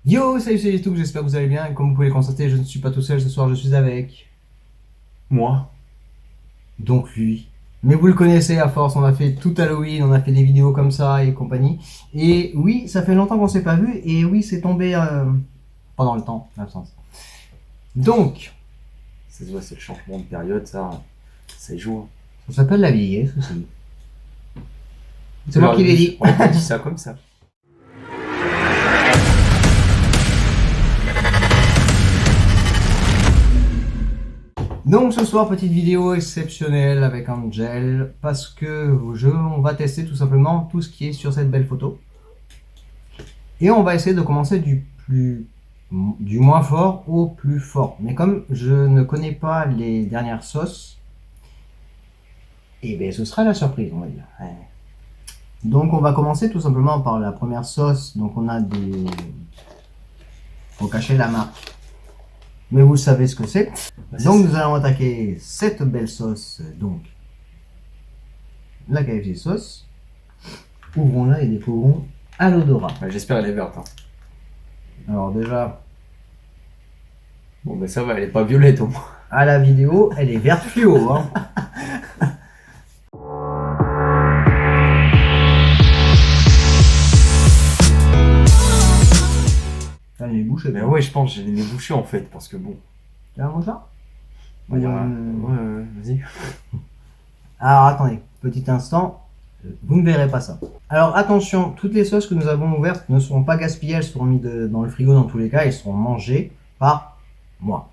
Yo, salut, c'est YouTube, j'espère que vous allez bien. Et comme vous pouvez le constater, je ne suis pas tout seul ce soir, je suis avec. Moi? Donc lui. Mais vous le connaissez à force, on a fait tout Halloween, on a fait des vidéos comme ça et compagnie. Et oui, ça fait longtemps qu'on s'est pas vu, et oui, c'est tombé pendant le temps, l'absence. Donc, Ça se voit, c'est le changement de période, ça y joue. Hein. ça s'appelle la vieillesse aussi. C'est moi Alors, qui l'ai dit. on a dit ça comme ça. Donc ce soir, petite vidéo exceptionnelle avec Angel, parce que on va tester tout simplement tout ce qui est sur cette belle photo. Et on va essayer de commencer du moins fort au plus fort. Mais comme je ne connais pas les dernières sauces, et bien ce sera la surprise, on va dire. Ouais. Donc on va commencer tout simplement par la première sauce. Donc on a des... Faut cacher la marque. Mais vous savez ce que c'est. Donc nous allons attaquer cette belle sauce. Donc la KFC sauce. Ouvrons-la et découvrons à l'odorat. Ouais, j'espère qu'elle est verte. Hein. Alors déjà... Bon, ben ça va, elle est pas violette au moins. À la vidéo, elle est verte fluo. Hein. Elle est bouchée. Mais ouais, je pense que j'ai les nez bouchés en fait, parce que bon. Tu veux un ça? Ouais, vas-y. Alors attendez, petit instant, vous ne verrez pas ça. Alors attention, toutes les sauces que nous avons ouvertes ne seront pas gaspillées, elles seront mises dans le frigo dans tous les cas, elles seront mangées par moi.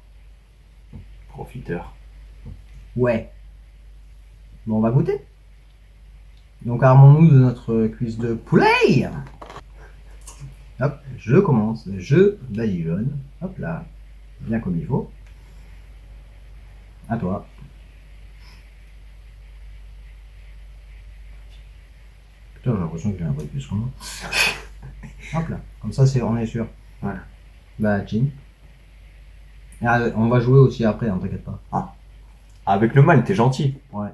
Profiteur. Ouais. Bon, on va goûter. Donc armons-nous de notre cuisse de poulet. Hop, je commence, je badigeonne. Hop là, bien comme il faut. À toi. Putain, j'ai l'impression que j'ai un bruit plus que moi. Hop là, comme ça on est sûr. Voilà. Bah, chin. Ah, on va jouer aussi après, hein, t'inquiète pas. Ah. Avec le mal, t'es gentil. Ouais.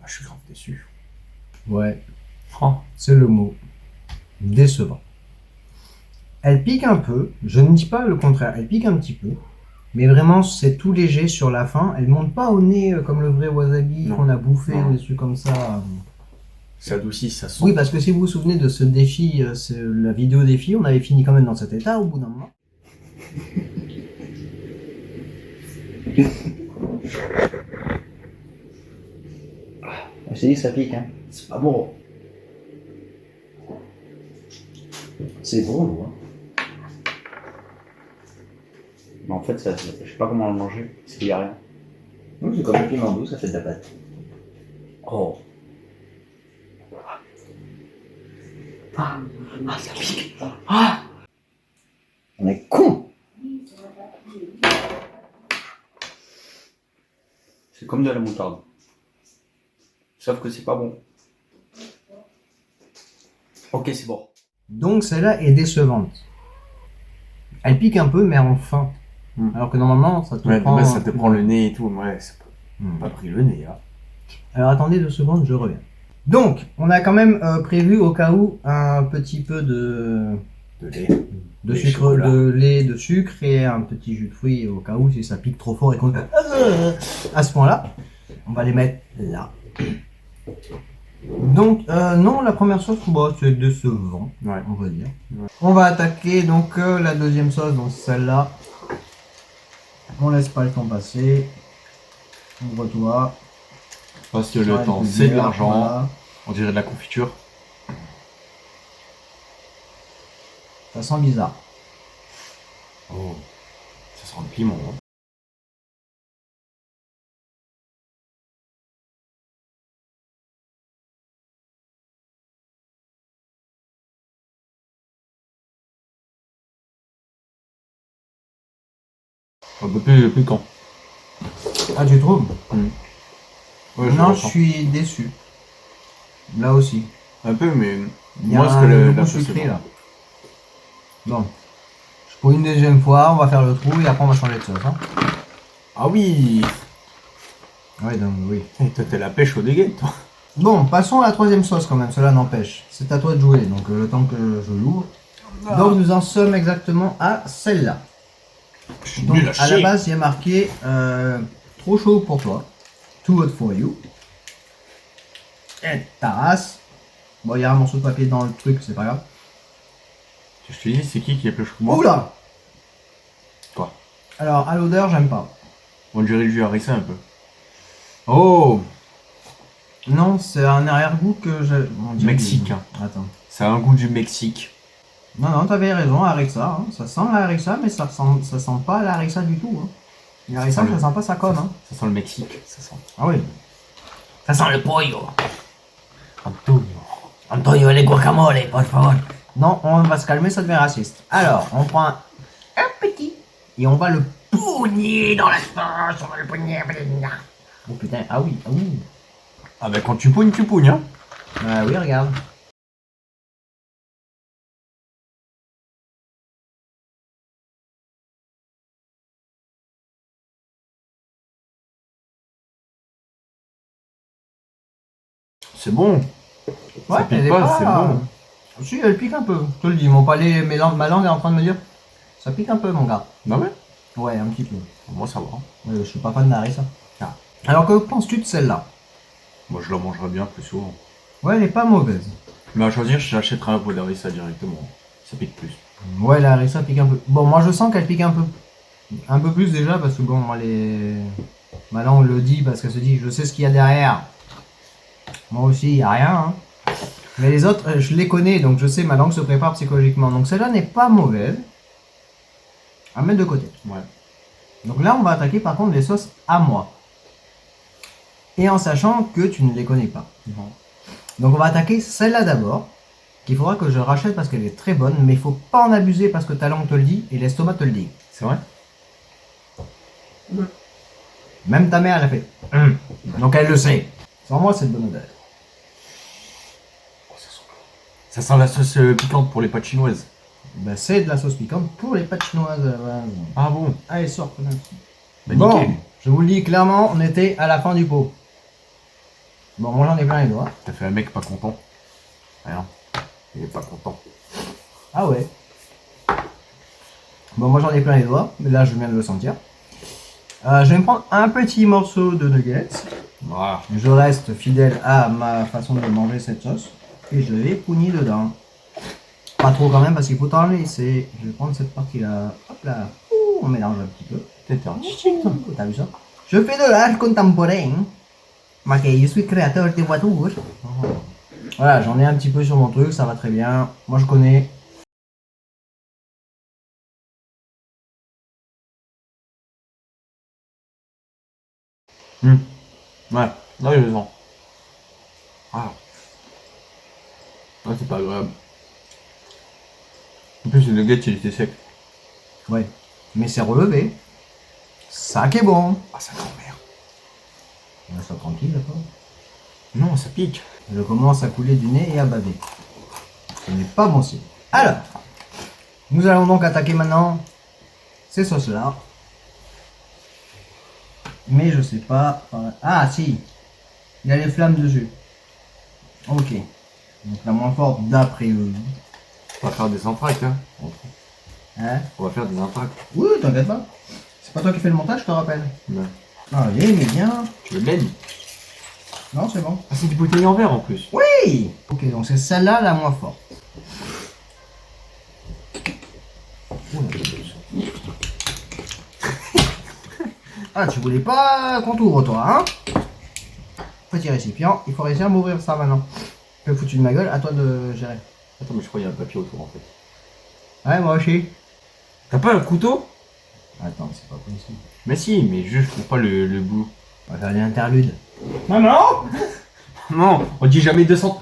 Ah, je suis grave déçu. Ouais, Oh. c'est le mot. Décevant. Elle pique un peu, je ne dis pas le contraire, elle pique un petit peu. Mais vraiment, c'est tout léger sur la fin. Elle monte pas au nez comme le vrai wasabi qu'on a bouffé ou des trucs comme ça. Ça adoucit, ça sent. Oui, parce que si vous vous souvenez de ce défi, la vidéo défi, on avait fini quand même dans cet état au bout d'un moment. Je t'ai dit que ça pique, hein. C'est pas bon. C'est drôle, hein. Mais en fait, je sais pas comment le manger, parce qu'il y a rien. Oui, c'est comme un piment doux, ça fait de la pâte. Oh. Ah, ça pique. Ah. On est con. C'est comme de la moutarde. Sauf que c'est pas bon. Ok, c'est bon. Donc celle-là est décevante. Elle pique un peu, mais enfin. Alors que normalement, ça te prend... Ouais, ça te prend le nez et tout. Ouais, c'est pas pris le nez, là. Alors attendez 2 secondes, je reviens. Donc, on a quand même prévu au cas où un petit peu de lait. De sucre, de lait, de sucre et un petit jus de fruits au cas où si ça pique trop fort et qu'on... À ce point-là, on va les mettre là. Donc, non, la première sauce, bah, c'est décevant, Ouais. on va dire. Ouais. On va attaquer donc la deuxième sauce, donc celle-là. On laisse pas le temps passer. Ouvre-toi. Parce que le temps, c'est de l'argent. Voilà. On dirait de la confiture. Ça sent bizarre. Oh, ça sent le piment. Hein. Un peu plus piquant. Ah, tu trouves? Ouais, non, je suis déçu. Là aussi. Un peu, mais il y a moi, un goût sucré là. Bon, Pour une deuxième fois, on va faire le trou et après on va changer de sauce. Hein. Ah oui. Ouais, donc oui. Et toi, t'es la pêche au dégaine, toi. Bon, passons à la troisième sauce quand même, cela n'empêche. C'est à toi de jouer, donc le temps que je l'ouvre. Donc nous en sommes exactement à celle-là. Donc à la base, il y a marqué trop chaud pour toi. Too hot for you. Et ta race. Bon, il y a un morceau de papier dans le truc, c'est pas grave. Je te dis, c'est qui est plus chaud que moi? Oula! Quoi? Alors, à l'odeur, j'aime pas. On dirait le jus harissa un peu. Oh! Non, c'est un arrière-goût que j'ai. Mexicain. Attends. Ça a un goût du Mexique. Non, non, t'avais raison, harissa. Hein. Ça sent la harissa, mais ça sent pas la harissa du tout. Hein. La harissa, ça sent pas sa conne. Hein. Ça sent le Mexique, ça sent. Ah oui. Ça sent le pollo. Antonio. Antonio, les guacamole, por favor. Non, on va se calmer, ça devient raciste. Alors, on prend un petit et on va le. Pougner dans la sauce, on va le pougner. Oh putain, ah oui, ah oui. Ah bah quand tu pougnes, hein. Ah oui, regarde. C'est bon. Ouais, ça pique elle est pas, c'est bon. Si, elle pique un peu. Je te le dis, mon palais, ma langue est en train de me dire. Ça pique un peu, mon gars. Non mais Ouais, un petit peu. moi ça va. Je suis pas fan de la harissa. Ah. Alors, que penses-tu de celle-là? Moi je la mangerai bien plus souvent. Ouais, elle est pas mauvaise. Mais à choisir, j'achèterai un pot d'harissa directement. Ça pique plus. Ouais, la harissa pique un peu. Bon, moi je sens qu'elle pique un peu. Un peu plus déjà, parce que bon, moi ma langue le dit, parce qu'elle se dit, je sais ce qu'il y a derrière. Moi aussi, il n'y a rien. Hein. Mais les autres, je les connais, donc je sais, ma langue se prépare psychologiquement. Donc celle-là n'est pas mauvaise. À mettre de côté. Ouais. Donc là, on va attaquer par contre les sauces à moi. Et en sachant que tu ne les connais pas. Non. Donc on va attaquer celle-là d'abord. Qu'il faudra que je rachète parce qu'elle est très bonne. Mais il faut pas en abuser parce que ta langue te le dit et l'estomac te le dit. C'est vrai? Même ta mère l'a fait. Donc elle le sait. Sans moi, c'est de bonne odeur. Oh, ça sent la sauce piquante pour les pâtes chinoises. Ben, c'est de la sauce piquante pour les pâtes chinoises. Ouais. Ah bon? Allez, sors. Bah, Bon, nickel. je vous le dis clairement, on était à la fin du pot. Bon, moi j'en ai plein les doigts. T'as fait un mec pas content. Rien. Il est pas content. Ah ouais. Bon, moi j'en ai plein les doigts, mais là je viens de le sentir. Je vais me prendre un petit morceau de nuggets. Voilà. Je reste fidèle à ma façon de manger cette sauce. Et je vais pougner dedans. Pas trop quand même parce qu'il faut t'en laisser. Je vais prendre cette partie là. Hop là. Ouh, on mélange un petit peu. T'es artistique, toi. T'as vu ça? Je fais de l'art contemporain. Ok, je suis créateur de voitures. Voilà, j'en ai un petit peu sur mon truc, ça va très bien. Moi je connais. Ouais. Non, je le sens. Ah. Ah, c'est pas agréable. En plus, le nugget, il était sec. Ouais. Mais c'est relevé. Ça qui est bon. Ah, ça grand-mère. On va ça tranquille, d'accord? Non, ça pique. Je commence à couler du nez et à baver. Ce n'est pas bon signe. Alors, nous allons donc attaquer maintenant ces sauces-là. Mais je sais pas. Ah si, il y a les flammes dessus. Ok. Donc la moins forte d'après eux. On va faire des entractes, hein. Hein? On va faire des entractes. Oui, t'inquiète pas. C'est pas toi qui fais le montage, je te rappelle. Ouais. Allez, mais bien. Tu veux de l'aide? Non, c'est bon. Ah, c'est des bouteilles en verre en plus. Oui. Ok, donc c'est celle-là la moins forte. Ah, tu voulais pas qu'on t'ouvre, toi, hein? Petit récipient, il faut réussir à m'ouvrir ça maintenant. Je foutu de ma gueule, à toi de gérer. Attends, mais je crois qu'il y a un papier autour en fait. Ouais, moi aussi. T'as pas un couteau? Attends, c'est pas possible. Mais si, mais juste pour pas le bout. On va faire des interludes. Maman! Non, on dit jamais 200.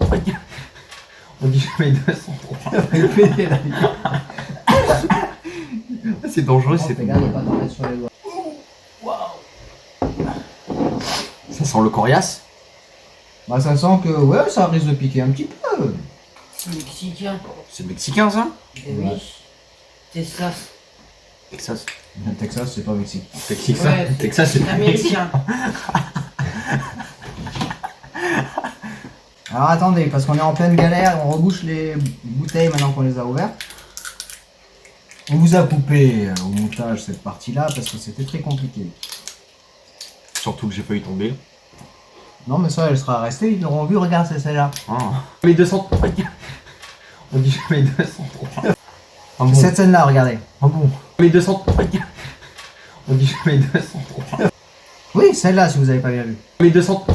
On dit jamais 203. C'est dangereux, c'est Fais gaffe de pas t'en mettre sur les doigts. Ça sent le coriace. Bah, ça sent que, ouais, ça risque de piquer un petit peu. Mexicain. C'est mexicain ça? Eh oui. C'est ça. Texas. Le Texas, c'est pas Mexique. Texas, Ouais, Texas, c'est américain. Alors attendez, parce qu'on est en pleine galère, on rebouche les bouteilles maintenant qu'on les a ouvertes. On vous a coupé au montage cette partie-là parce que c'était très compliqué. Surtout que j'ai failli tomber. Non mais ça, elle sera restée, ils l'auront vu, regarde, c'est celle-là. Ah. Mais 200. On dit jamais 203. Ah bon. Cette scène-là, regardez. Ah bon. Mais 200. On dit jamais 203. Oui, celle-là, si vous avez pas bien vu. Mais 200.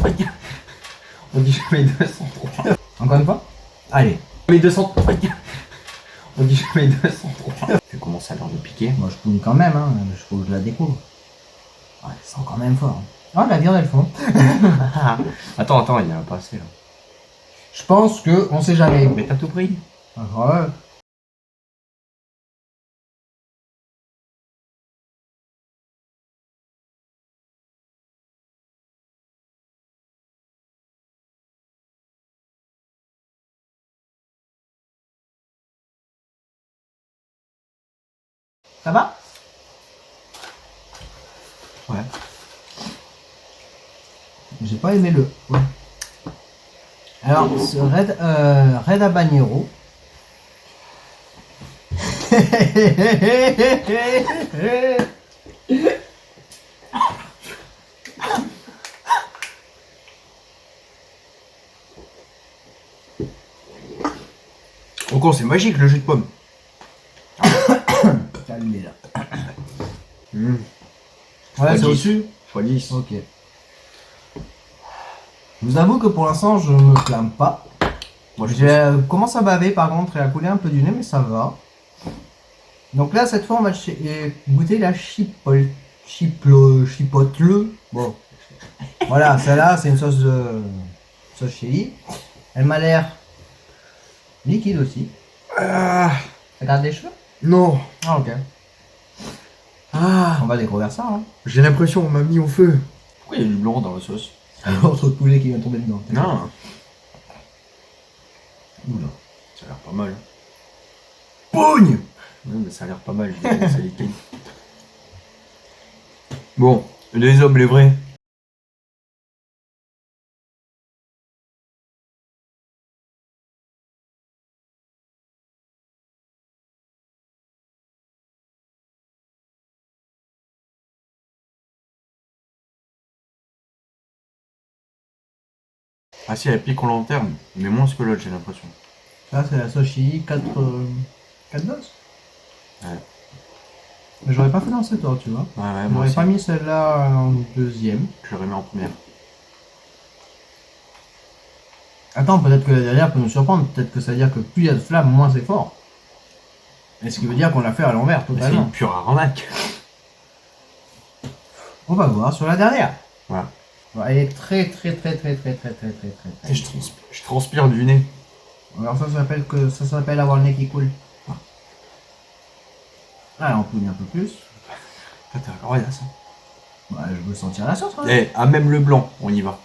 On dit jamais 203. Encore une fois. Allez. Mais 200. On dit jamais 203. Je commence à l'heure de piquer. Moi, je poune quand même, hein. Je faut que je la découvre. Ouais, ça sent quand même fort. Oh, la viande, elle fond. Attends, il y en a pas assez là. Je pense que on sait jamais. Mais t'as tout pris. Ouais. Ça va? Ouais. J'ai pas aimé le. Ouais. Alors, ce Red Habanero. Encore, c'est magique le jus de pomme. Calmez là. Mmh. Ouais, c'est X10. au-dessus? x10. Ok. Je vous avoue que pour l'instant, je me plains pas. Moi, je J'ai commencé à baver par contre et à couler un peu du nez, mais ça va. Donc là, cette fois, on va goûter la chipotle. Bon. Voilà, celle-là, c'est une sauce chili. Elle m'a l'air liquide aussi. Ah, Ça garde les cheveux? non. Ah, ok. Ah, On va découvrir ça, hein. j'ai l'impression qu'on m'a mis au feu. Pourquoi il y a du blanc dans la sauce? L'autre poulet qui vient tomber dedans. Non. Oula. Ça a l'air pas mal. Pougne! Non, mais ça a l'air pas mal. C'est liquide. Bon, les hommes, les vrais. Ah si, elle pique en long terme, mais moins que l'autre, j'ai l'impression. Là, c'est la sauce chili 4 doses. Ouais. Mais j'aurais pas fait dans cet ordre, tu vois. Ouais, ouais, moi J'aurais aussi. pas mis celle-là en deuxième. Je le remets en première. Attends, peut-être que la dernière peut nous surprendre. Peut-être que ça veut dire que plus il y a de flammes, moins c'est fort. Et ce qui veut dire qu'on l'a fait à l'envers Mais c'est totalement. une pure arnaque. On va voir sur la dernière. Voilà. Elle est très. Et je transpire du nez. Alors ça s'appelle avoir le nez qui coule. Ah, on pougne un peu plus. Putain, regarde ça. Ouais, je veux sentir la sauce. Hein. Eh, à même le blanc, on y va.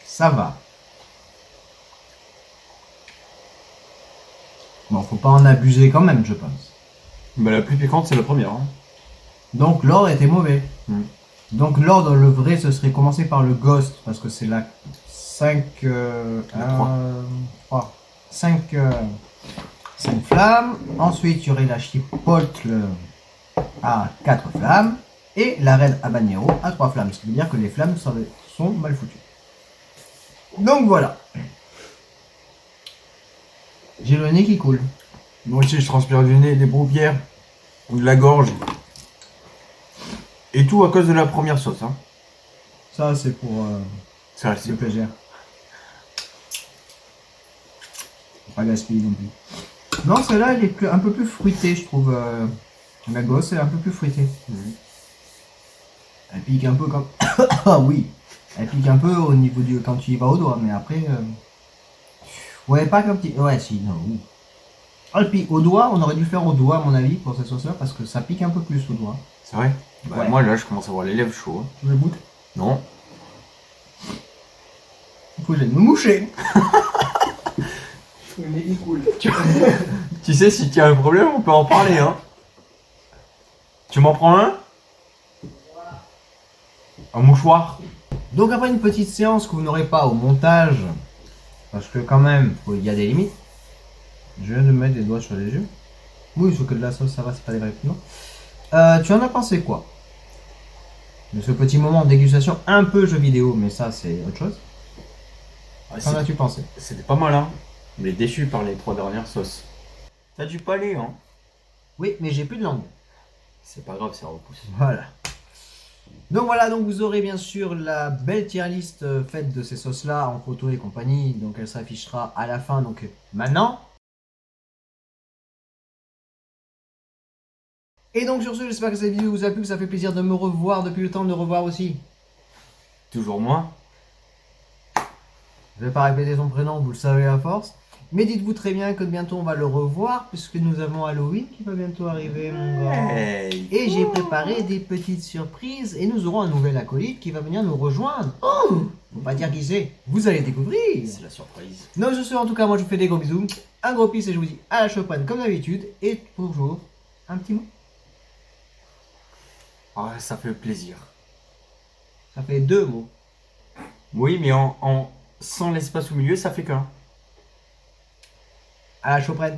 Ça va. Bon, faut pas en abuser quand même, je pense. Bah, la plus piquante, c'est la première. Hein. Donc l'or était mauvais. Mm. Donc l'or dans le vrai, ce serait commencer par le ghost, parce que c'est la 5... La 5 flammes. Ensuite, il y aurait la chipotle à 4 flammes. Et la Red Habanero à 3 flammes. Ce qui veut dire que les flammes sont mal foutues. Donc voilà. J'ai le nez qui coule. Moi aussi, je transpire du nez, des paupières, de la gorge. Et tout à cause de la première sauce. Hein. Ça, c'est pour Ça, le plaisir. Faut pas gaspiller non plus. Non, celle-là, elle est un peu plus fruitée, je trouve. La gosse, elle est un peu plus fruitée. Mhm. Elle pique un peu comme... Ah oui. Elle pique un peu au niveau du quand tu y vas au doigt, mais après. Ouais, pas comme petit. Ouais, si, non. Oui. Ah, et puis au doigt, on aurait dû faire au doigt, à mon avis, pour cette sauce-là, parce que ça pique un peu plus au doigt. C'est vrai? Bah, Ouais. moi là, je commence à avoir les lèvres chaudes. Tu veux goûter? Non. Il faut que j'aille me moucher. Tu sais, si tu as un problème, on peut en parler, hein. Tu m'en prends un? Un mouchoir? Donc après une petite séance que vous n'aurez pas au montage, parce que quand même, il y a des limites. Je viens de mettre des doigts sur les yeux. Oui, sauf que de la sauce, ça va, c'est pas des vrais piments. Tu en as pensé quoi de ce petit moment de dégustation un peu jeu vidéo, mais ça c'est autre chose. Ah, Qu'en as-tu pensé? c'était pas mal, hein. Mais déçu par les 3 dernières sauces. T'as du palais, hein. Oui, mais j'ai plus de langue. C'est pas grave, ça repousse. Voilà. Donc voilà, donc vous aurez bien sûr la belle tier list faite de ces sauces-là en photo et compagnie. Donc elle s'affichera à la fin, donc maintenant. Et donc sur ce, j'espère que cette vidéo vous a plu, que ça fait plaisir de me revoir depuis le temps de le revoir aussi. Toujours moins. Je vais pas répéter son prénom, vous le savez à force. Mais dites-vous très bien que bientôt on va le revoir, puisque nous avons Halloween qui va bientôt arriver, mon gars. Hey. Et j'ai préparé des petites surprises, et nous aurons un nouvel acolyte qui va venir nous rejoindre. Oh, faut pas dire qui c'est, vous allez découvrir. C'est la surprise. Donc sur ce, en tout cas, moi je vous fais des gros bisous, un gros peace et je vous dis à la Chopin comme d'habitude, et toujours un petit mot. Ah, ça fait plaisir. Ça fait 2 mots. Oui, mais sans l'espace au milieu, ça fait qu'un. À la Chopin.